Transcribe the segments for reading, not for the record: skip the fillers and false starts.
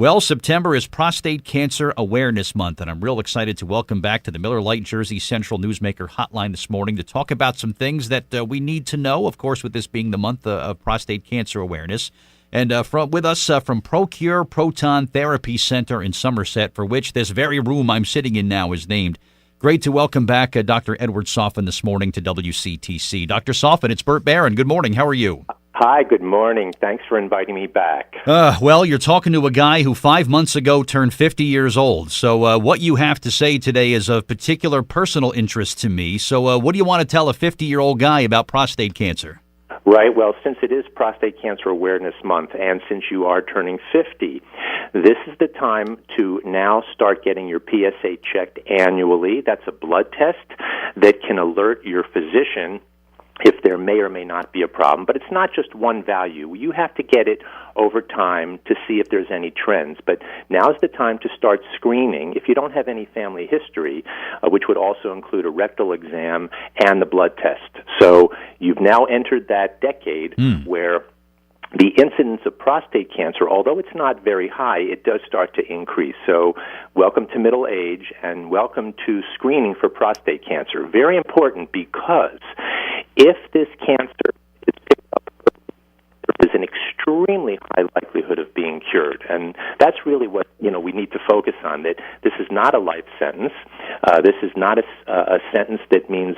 Well, September is Prostate Cancer Awareness Month, and I'm real excited to welcome back to the Miller Lite Jersey Central Newsmaker Hotline this morning to talk about some things that we need to know, of course, with this being the month of prostate cancer awareness. And with us from ProCure Proton Therapy Center in Somerset, for which this very room I'm sitting in now is named. Great to welcome back Dr. Edward Soffen this morning to WCTC. Dr. Soffen, it's Burt Barron. Good morning. How are you? Hi, good morning. Thanks for inviting me back. Well, you're talking to a guy who 5 months ago turned 50 years old. So what you have to say today is of particular personal interest to me. So what do you want to tell a 50-year-old guy about prostate cancer? Right. Well, since it is Prostate Cancer Awareness Month, and since you are turning 50, this is the time to now start getting your PSA checked annually. That's a blood test that can alert your physician if there may or may not be a problem. But it's not just one value. You have to get it over time to see if there's any trends. But now's the time to start screening if you don't have any family history, which would also include a rectal exam and the blood test. So you've now entered that decade where the incidence of prostate cancer, although it's not very high, it does start to increase. So welcome to middle age and welcome to screening for prostate cancer. Very important, because if this cancer is picked up, there is an extremely high likelihood of being cured. And that's really what we need to focus on, that this is not a life sentence. This is not a sentence that means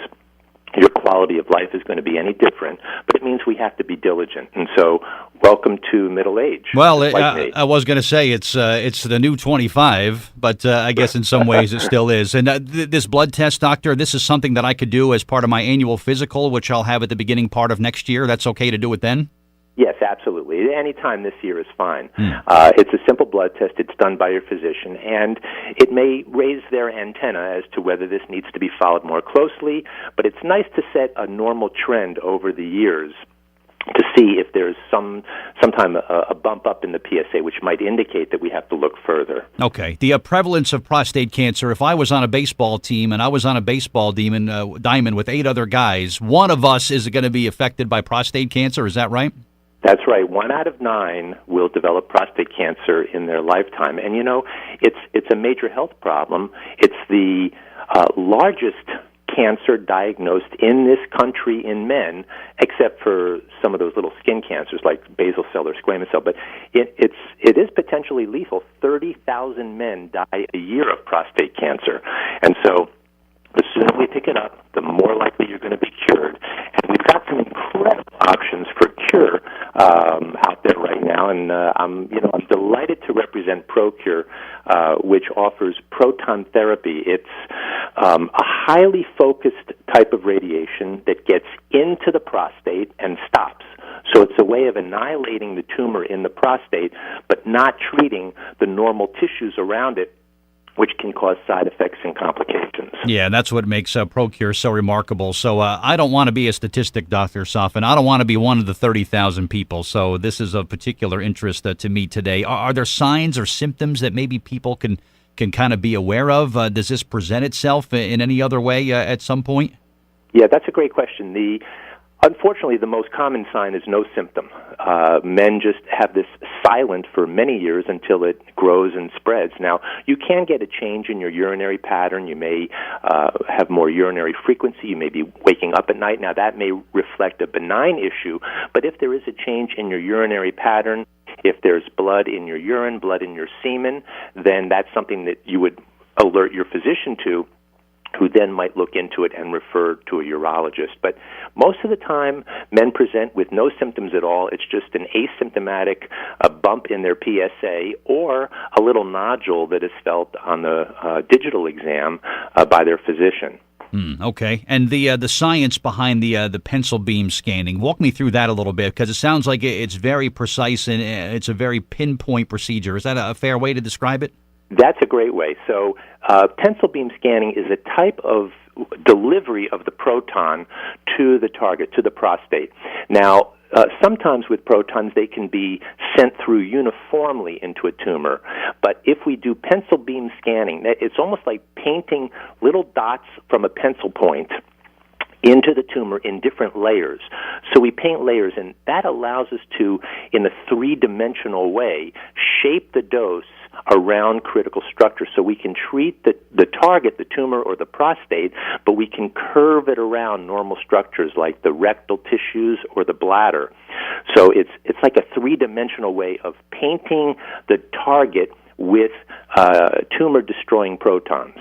your quality of life is going to be any different, but it means we have to be diligent. And so, welcome to middle age. Well, I was going to say it's the new 25, but I guess in some ways it still is. And this blood test, doctor, this is something that I could do as part of my annual physical, which I'll have at the beginning part of next year. That's okay to do it then? Yes, absolutely. Any time this year is fine. It's a simple blood test. It's done by your physician, and it may raise their antenna as to whether this needs to be followed more closely, but it's nice to set a normal trend over the years to see if there's sometime a bump up in the PSA, which might indicate that we have to look further. Okay. The prevalence of prostate cancer, if I was on a baseball team and I was on a baseball diamond with 8 other guys, one of us is going to be affected by prostate cancer. Is that right? That's right. 1 out of 9 will develop prostate cancer in their lifetime. And, it's a major health problem. It's the largest cancer diagnosed in this country in men, except for some of those little skin cancers like basal cell or squamous cell. But it is potentially lethal. 30,000 men die a year of prostate cancer. And so the sooner we pick it up, the more likely you're going to be cured. And we've got some incredible options for cure out there right now, and I'm delighted to represent ProCure, which offers proton therapy. It's a highly focused type of radiation that gets into the prostate and stops. So it's a way of annihilating the tumor in the prostate, but not treating the normal tissues around it, which can cause side effects and complications. Yeah, that's what makes ProCure so remarkable. So I don't want to be a statistic, Dr. Soffen. I don't want to be one of the 30,000 people. So this is of particular interest to me today. Are there signs or symptoms that maybe people can kind of be aware of? Does this present itself in any other way at some point? Yeah, that's a great question. Unfortunately, the most common sign is no symptom. Men just have this silent for many years until it grows and spreads. Now, you can get a change in your urinary pattern. You may have more urinary frequency. You may be waking up at night. Now, that may reflect a benign issue, but if there is a change in your urinary pattern, if there's blood in your urine, blood in your semen, then that's something that you would alert your physician to, who then might look into it and refer to a urologist. But most of the time, men present with no symptoms at all. It's just an asymptomatic bump in their PSA or a little nodule that is felt on the digital exam by their physician. Okay. And the science behind the pencil beam scanning, walk me through that a little bit, because it sounds like it's very precise and it's a very pinpoint procedure. Is that a fair way to describe it? That's a great way. So pencil beam scanning is a type of delivery of the proton to the target, to the prostate. Now, sometimes with protons, they can be sent through uniformly into a tumor. But if we do pencil beam scanning, it's almost like painting little dots from a pencil point into the tumor in different layers. So we paint layers, and that allows us to, in a three-dimensional way, shape the dose around critical structures. So we can treat the target, the tumor or the prostate, but we can curve it around normal structures like the rectal tissues or the bladder. So it's like a three-dimensional way of painting the target with tumor-destroying protons.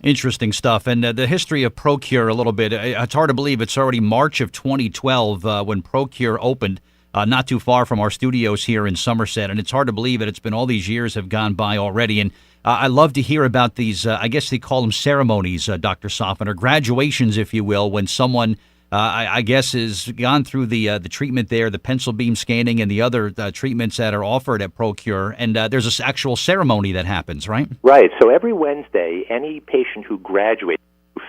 Interesting stuff. And the history of ProCure a little bit, it's hard to believe it's already March of 2012 when ProCure opened, not too far from our studios here in Somerset. And it's hard to believe that it's been all these years have gone by already. And I love to hear about these, I guess they call them ceremonies, Dr. Soffen, or graduations, if you will, when someone, I guess, has gone through the treatment there, the pencil beam scanning and the other treatments that are offered at ProCure. And there's this actual ceremony that happens, right? Right. So every Wednesday, any patient who graduates,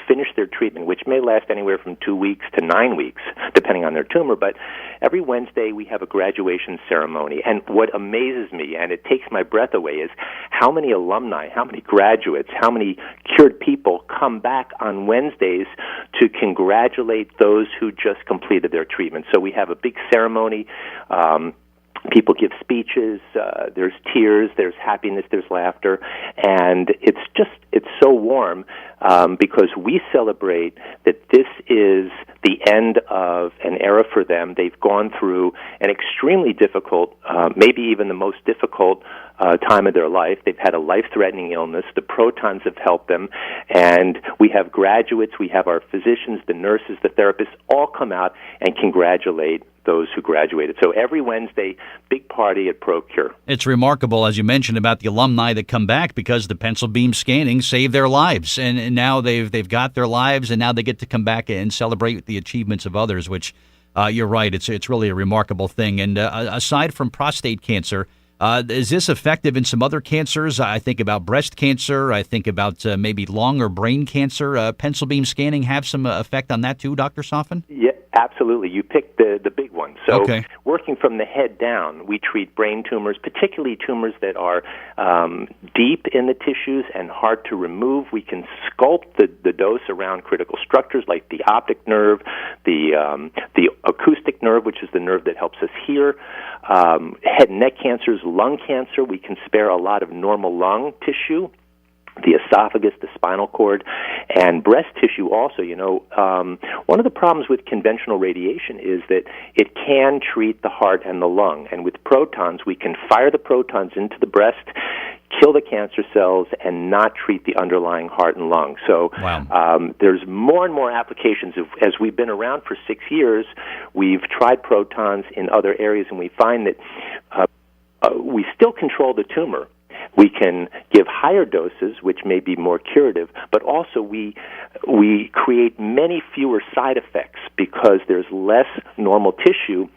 finish their treatment, which may last anywhere from 2 weeks to 9 weeks, depending on their tumor. But every Wednesday we have a graduation ceremony. And what amazes me, and it takes my breath away, is how many alumni, how many graduates, how many cured people come back on Wednesdays to congratulate those who just completed their treatment. So we have a big ceremony. People give speeches, there's tears, there's happiness, there's laughter, and it's so warm because we celebrate that this is the end of an era for them. They've gone through an extremely difficult, maybe even the most difficult time of their life. They've had a life-threatening illness. The protons have helped them, and we have graduates, we have our physicians, the nurses, the therapists, all come out and congratulate those who graduated. So every Wednesday, big party at ProCure. It's remarkable, as you mentioned, about the alumni that come back because the pencil beam scanning saved their lives, and now they've got their lives, and now they get to come back and celebrate the achievements of others. Which you're right, it's really a remarkable thing. And aside from prostate cancer, is this effective in some other cancers? I think about breast cancer. I think about maybe lung or brain cancer. Pencil beam scanning have some effect on that too, Dr. Soffen? Yeah, absolutely. You picked the big one. So okay. Working from the head down, we treat brain tumors, particularly tumors that are deep in the tissues and hard to remove. We can sculpt the dose around critical structures like the optic nerve, the acoustic nerve, which is the nerve that helps us hear. Head and neck cancers, lung cancer, we can spare a lot of normal lung tissue, the esophagus, the spinal cord, and breast tissue also. One of the problems with conventional radiation is that it can treat the heart and the lung. And with protons, we can fire the protons into the breast, kill the cancer cells, and not treat the underlying heart and lung. So wow. There's more and more applications. As we've been around for 6 years, we've tried protons in other areas, and we find that we still control the tumor. We can give higher doses, which may be more curative, but also we create many fewer side effects because there's less normal tissue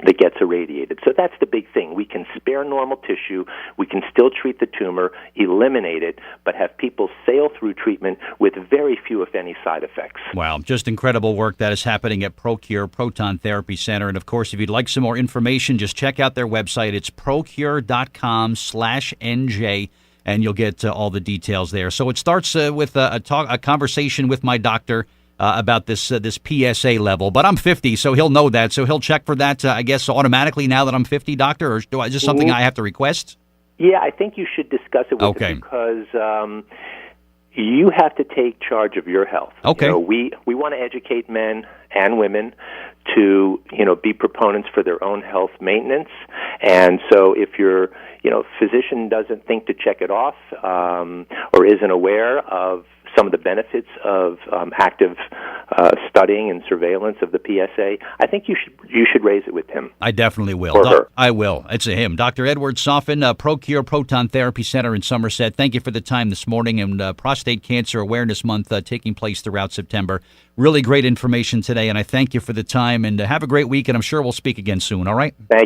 that gets irradiated. So that's the big thing. We can spare normal tissue, we can still treat the tumor, eliminate it, but have people sail through treatment with very few, if any, side effects. Wow, just incredible work that is happening at ProCure Proton Therapy Center. And of course, if you'd like some more information, just check out their website. It's procure.com/NJ. And you'll get all the details there. So it starts with a conversation with my doctor about this PSA level. But I'm 50, so he'll know that. So he'll check for that, I guess, automatically now that I'm 50, doctor? Or is this something I have to request? Yeah, I think you should discuss it with him because you have to take charge of your health. Okay. We want to educate men and women to, be proponents for their own health maintenance. And so if your, physician doesn't think to check it off or isn't aware of some of the benefits of active studying and surveillance of the PSA, I think you should raise it with him. I definitely will. Or her. I will. It's a him. Dr. Edward Soffen, ProCure Proton Therapy Center in Somerset. Thank you for the time this morning, and Prostate Cancer Awareness Month taking place throughout September. Really great information today, and I thank you for the time, and have a great week, and I'm sure we'll speak again soon, all right? Thank you.